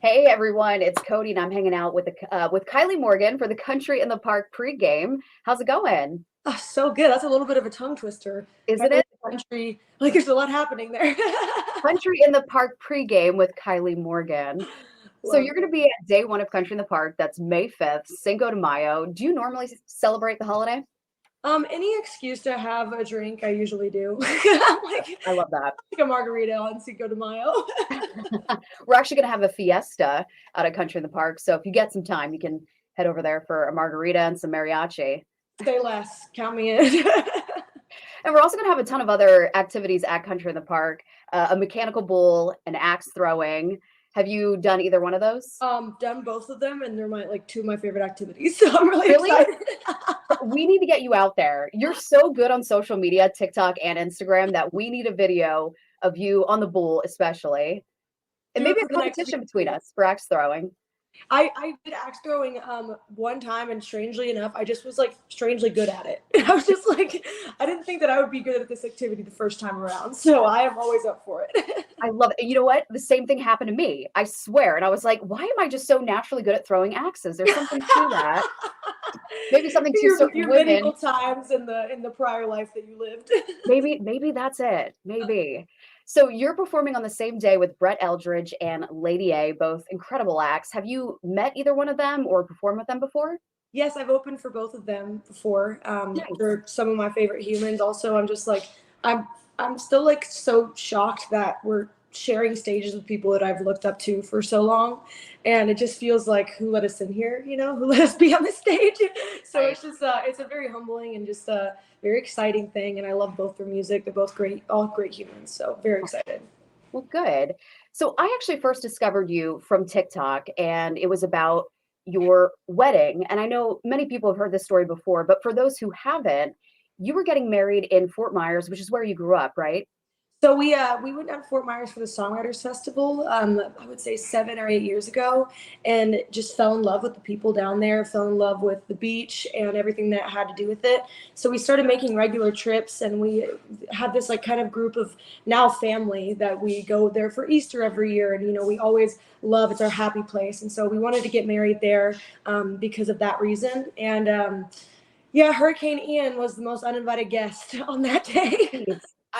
Hey everyone, it's Cody and I'm hanging out with Kylie Morgan for the Country in the Park pregame. How's it going? Oh, so good. That's a little bit of a tongue twister. Isn't Kylie it? country, like there's a lot happening there. Country in the Park pregame with Kylie Morgan. So Love you're going it. to be at day one of Country in the Park. That's May 5th, Cinco de Mayo. Do you normally celebrate the holiday? Any excuse to have a drink, I usually do. Like I love that. a margarita on Cinco de Mayo. We're actually going to have a fiesta out at Country in the Park. So if you get some time, you can head over there for a margarita and some mariachi. Say less. Count me in. And we're also going to have a ton of other activities at Country in the Park, a mechanical bull, an axe throwing. Have you done either one of those? Done both of them, and they're my like two of my favorite activities. So I'm really Really? excited. We need to get you out there. You're so good on social media, TikTok and Instagram, that we need a video of you on the bull, especially. And Do it maybe a for the next competition between week. us for axe throwing. I did axe throwing one time, and strangely enough, I just was like strangely good at it. I was just like, I didn't think that I would be good at this activity the first time around. So I am always up for it. I love it. You know what? The same thing happened to me. I swear. And I was like, why am I just so naturally good at throwing axes? There's something to that. Maybe something to certain Your medieval women. times in the prior life that you lived. Maybe that's it. Maybe. So you're performing on the same day with Brett Eldridge and Lady A, both incredible acts. Have you met either one of them or performed with them before? Yes, I've opened for both of them before. Nice. They're some of my favorite humans. Also, I'm just like I'm I'm still like so shocked that we're sharing stages with people that I've looked up to for so long, and it just feels like who let us in here, who let us be on the stage. So Right. it's just it's a very humbling and just a very exciting thing, and I love both their music. They're both great, all great humans. So very excited. Well, good. So I actually first discovered you from TikTok, and it was about your wedding. And I know many people have heard this story before, but for those who haven't, you were getting married in Fort Myers, which is where you grew up, right? So we went down to Fort Myers for the Songwriters Festival. I would say 7 or 8 years ago, and just fell in love with the people down there. Fell in love with the beach and everything that had to do with it. So we started making regular trips, and we had this like kind of group of now family that we go there for Easter every year. And we always love, it's our happy place, and so we wanted to get married there because of that reason. And yeah, Hurricane Ian was the most uninvited guest on that day.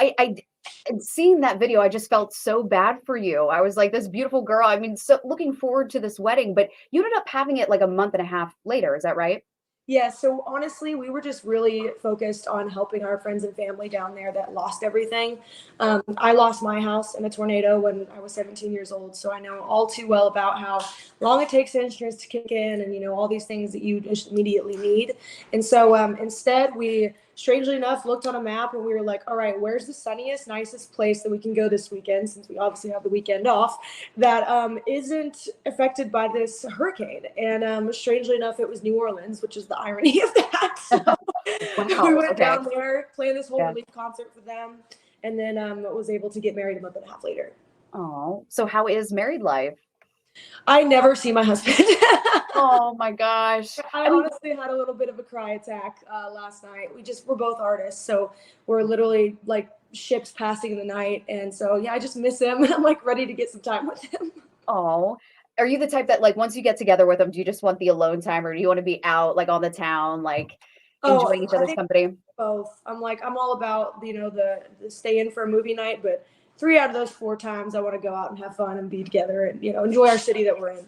Jeez. And seeing that video, I just felt so bad for you. I was like, this beautiful girl. I mean, so looking forward to this wedding, but you ended up having it like a month and a half later. Is that right? Yeah, so honestly, we were just really focused on helping our friends and family down there that lost everything. I lost my house in a tornado when I was 17 years old, so I know all too well about how long it takes insurance to kick in, and all these things that you just immediately need. And so instead, we strangely enough looked on a map and we were like, all right, where's the sunniest, nicest place that we can go this weekend, since we obviously have the weekend off, that isn't affected by this hurricane. And strangely enough, it was New Orleans, which is the irony of that. So we Wow. went Okay. down there, planned this whole Yeah. relief concert for them, and then was able to get married a month and a half later. Oh, so how is married life? I never see my husband. Oh my gosh. I I mean, honestly had a little bit of a cry attack last night. We're both artists, so we're literally like ships passing in the night, and so yeah, I just miss him, and I'm like ready to get some time with him. oh, are you the type that like once you get together with them, do you just want the alone time or do you want to be out like on the town, like Oh, enjoying each I other's think company? both. I'm all about the stay in for a movie night, but 3 out of those 4 times I want to go out and have fun and be together and enjoy our city that we're in.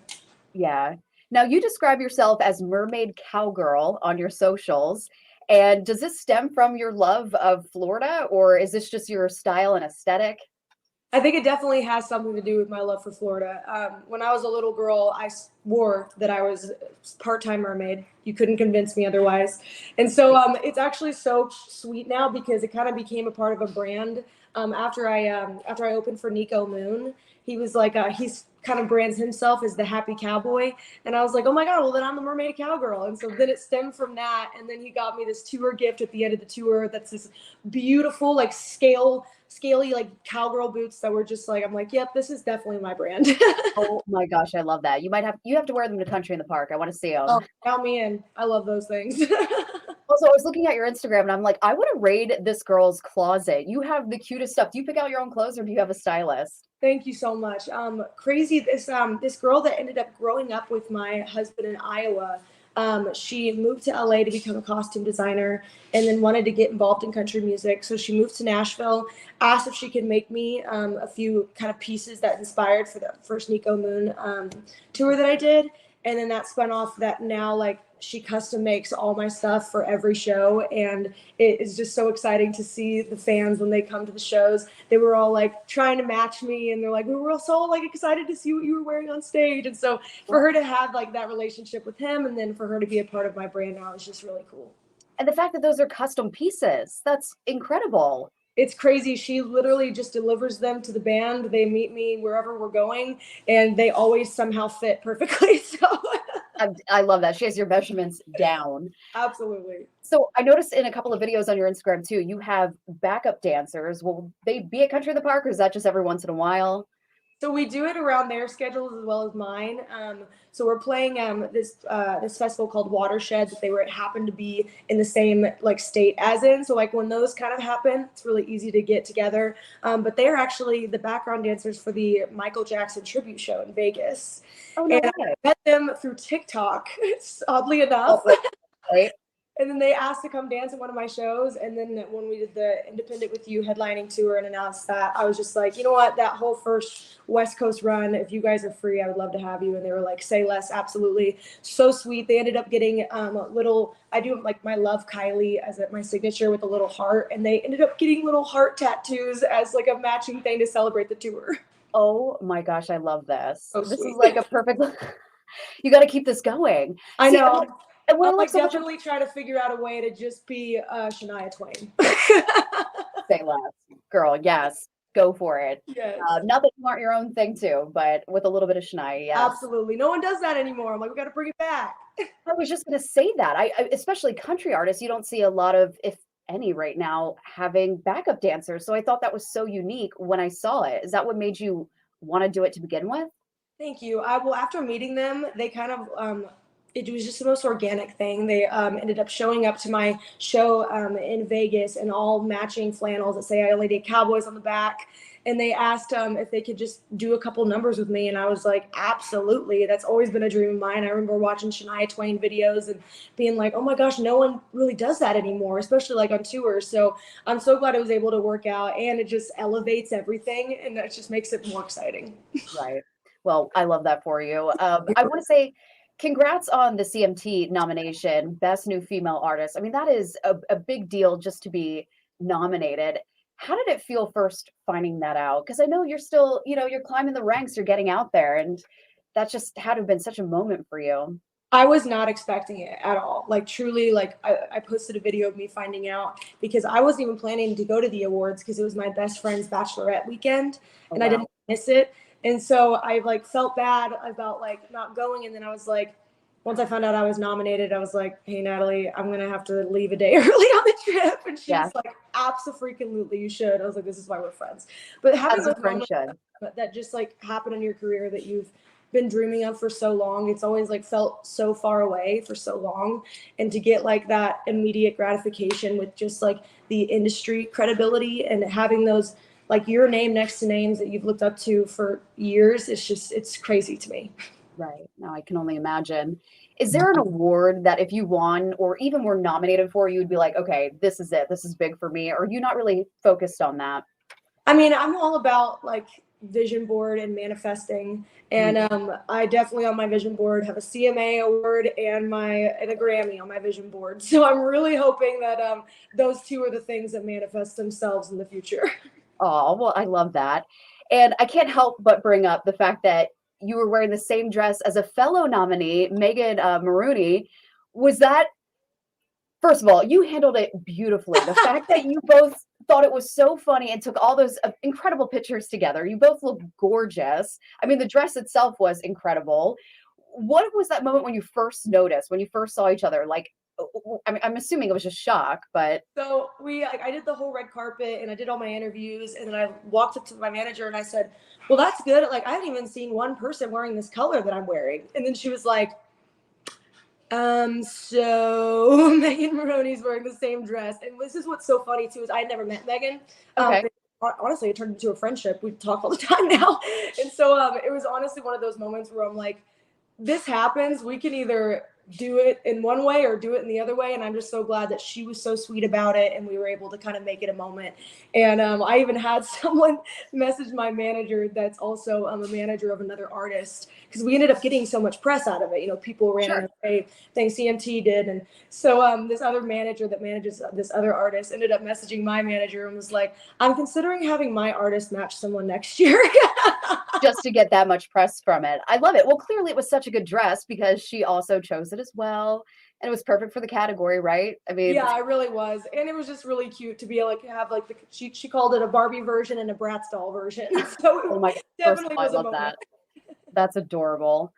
Yeah. Now you describe yourself as mermaid cowgirl on your socials. And does this stem from your love of Florida or is this just your style and aesthetic? I think it definitely has something to do with my love for Florida. When I was a little girl, I swore that I was part-time mermaid. You couldn't convince me otherwise. And so it's actually so sweet now because it kind of became a part of a brand. After I opened for Nico Moon, he was like he's kind of brands himself as the happy cowboy, and I was like, oh my god, well then I'm the mermaid cowgirl. And so then it stemmed from that, and then he got me this tour gift at the end of the tour that's this beautiful like scaly like cowgirl boots that were just like, I'm like, yep, this is definitely my brand. Oh my gosh, I love that. You have to wear them to Country in the Park. I want to see Oh, them. count me in. I love those things. Also, I was looking at your Instagram and I'm like, I want to raid this girl's closet. You have the cutest stuff. Do you pick out your own clothes or do you have a stylist? Thank you so much. Crazy. This girl that ended up growing up with my husband in Iowa. She moved to LA to become a costume designer, and then wanted to get involved in country music. So she moved to Nashville, asked if she could make me a few kind of pieces that inspired for the first Nico Moon tour that I did, and then that spun off that now like she custom makes all my stuff for every show, and it is just so exciting to see the fans when they come to the shows. They were all like trying to match me, and they're like, we were all so like excited to see what you were wearing on stage. And so for her to have like that relationship with him, and then for her to be a part of my brand now, is just really cool. And the fact that those are custom pieces, that's incredible. It's crazy. She literally just delivers them to the band. They meet me wherever we're going, and they always somehow fit perfectly. So I love that. She has your measurements down. absolutely. So I noticed in a couple of videos on your Instagram too, you have backup dancers. Will they be at Country in the Park or is that just every once in a while? So we do it around their schedules as well as mine. So we're playing this festival called Watershed that they were happened to be in the same like state as in. So like when those kind of happen, it's really easy to get together. But they are actually the background dancers for the Michael Jackson tribute show in Vegas. Oh, no And way. I met them through TikTok, oddly enough. Oh, right. And then they asked to come dance at one of my shows. And then when we did the Independent with You headlining tour and announced that, I was just like, you know what, that whole first West Coast run, if you guys are free, I would love to have you. And they were like, say less, absolutely. So sweet. They ended up getting I do like my Love Kylie as my signature with a little heart. And they ended up getting little heart tattoos as like a matching thing to celebrate the tour. Oh my gosh, I love this. So This sweet. is like a perfect, you got to keep this going. I See, know. and what I I'll love like so much definitely try to figure out a way to just be Shania Twain. say less, girl. Yes, go for it. Yes. Not that you aren't your own thing too, but with a little bit of Shania, yes. Absolutely. No one does that anymore. I'm like, we got to bring it back. I was just gonna say that. Especially country artists, you don't see a lot of, if any, right now having backup dancers. So I thought that was so unique when I saw it. Is that what made you want to do it to begin with? Thank you. Well, after meeting them, they kind of, it was just the most organic thing. They ended up showing up to my show in Vegas in all matching flannels that say I only date cowboys on the back. And they asked if they could just do a couple numbers with me. And I was like, absolutely. That's always been a dream of mine. I remember watching Shania Twain videos and being like, oh my gosh, no one really does that anymore, especially like on tours. So I'm so glad it was able to work out, and it just elevates everything. And that just makes it more exciting. Right. Well, I love that for you. I want to say congrats on the CMT nomination, Best New Female Artist. I mean, that is a big deal just to be nominated. How did it feel first finding that out? Because I know you're still, you're climbing the ranks, you're getting out there, and that just had to have been such a moment for you. I was not expecting it at all. Like truly, like I posted a video of me finding out because I wasn't even planning to go to the awards because it was my best friend's bachelorette weekend, and I didn't miss it. And so I like felt bad about like not going. And then I was like, once I found out I was nominated, I was like, hey Natalie, I'm gonna have to leave a day early on the trip. And she was like, absolutely, you should. I was like, this is why we're friends. But having those moments that just like happen in your career that you've been dreaming of for so long, it's always like felt so far away for so long, and to get like that immediate gratification with just like the industry credibility and having those like your name next to names that you've looked up to for years, it's crazy to me. Right. Now I can only imagine. Is there an award that if you won or even were nominated for, you would be like, okay, this is it. This is big for me. Or are you not really focused on that? I mean, I'm all about like vision board and manifesting. And I definitely on my vision board have a CMA award and a Grammy on my vision board. So I'm really hoping that those two are the things that manifest themselves in the future. Oh, well, I love that. And I can't help but bring up the fact that you were wearing the same dress as a fellow nominee, Megan Maroney. Was that, first of all, you handled it beautifully. The fact that you both thought it was so funny and took all those incredible pictures together. You both look gorgeous. I mean, the dress itself was incredible. What was that moment when you first noticed, when you first saw each other? Like, I mean, I'm assuming it was just shock, but. So I did the whole red carpet and I did all my interviews, and then I walked up to my manager and I said, well, that's good. Like, I haven't even seen one person wearing this color that I'm wearing. And then she was like, So Megan Maroney's wearing the same dress, and this is what's so funny too is I had never met Megan. Okay. Honestly, it turned into a friendship. We talk all the time now, and so it was honestly one of those moments where I'm like, this happens. We can either do it in one way or do it in the other way. And I'm just so glad that she was so sweet about it and we were able to kind of make it a moment. And I even had someone message my manager that's also a manager of another artist because we ended up getting so much press out of it. You know, people ran Sure. and say, thanks CMT did. And so this other manager that manages this other artist ended up messaging my manager and was like, I'm considering having my artist match someone next year. Just to get that much press from it. I love it. Well, clearly it was such a good dress because she also chose it as well. And it was perfect for the category, right? I mean, Yeah, it really was. And it was just really cute to be able to have like she called it a Barbie version and a Bratz doll version. So oh my God. it First of definitely all, I was a love moment. that. That's adorable.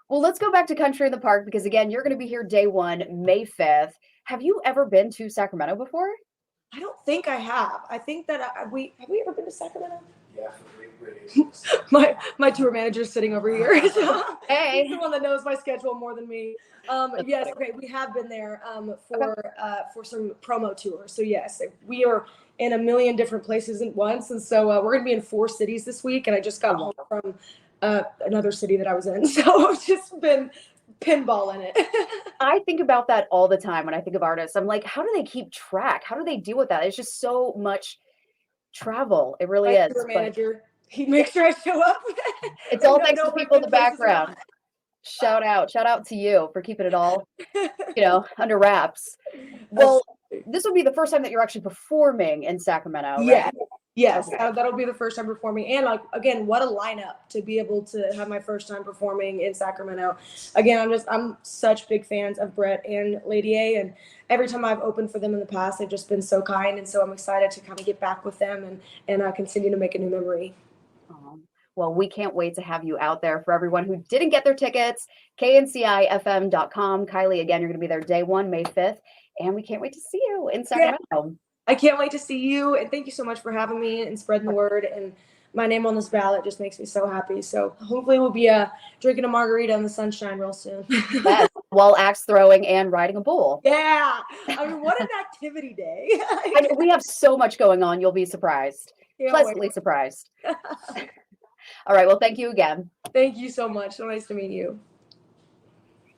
Well, let's go back to Country in the Park because again, you're going to be here day one, May 5th. Have you ever been to Sacramento before? I don't think I have. I think that we have we ever been to Sacramento? Yeah, for My tour manager's sitting over here. So Hey. he's the one that knows my schedule more than me. That's Yes, funny. okay, we have been there Okay. for some promo tours. So yes, we are in a million different places at once, and so we're gonna be in 4 cities this week. And I just got home from another city that I was in, so I've just been pinballing it. I think about that all the time when I think of artists. I'm like, how do they keep track? How do they deal with that? It's just so much travel. It really My is. tour But manager, he makes sure I show up. it's and all thanks to know we're people in the good places or background. Shout out to you for keeping it all, under wraps. Well, this would be the first time that you're actually performing in Sacramento, Yeah. right? Yes, Okay. that'll be the first time performing. And like again, what a lineup to be able to have my first time performing in Sacramento. Again, I'm such big fans of Brett and Lady A, and every time I've opened for them in the past, they've just been so kind, and so I'm excited to kind of get back with them and continue to make a new memory. Well, we can't wait to have you out there. For everyone who didn't get their tickets, kncifm.com. Kylie, again, you're going to be there day one, May 5th, and we can't wait to see you in Sacramento. I can't wait to see you, and thank you so much for having me and spreading the word. And my name on this ballot just makes me so happy. So hopefully we'll be drinking a margarita in the sunshine real soon. Yes, while axe throwing and riding a bull. Yeah, I mean, what an activity day! I know, we have so much going on. You'll be surprised, pleasantly surprised. All right. Well, thank you again. Thank you so much. So nice to meet you.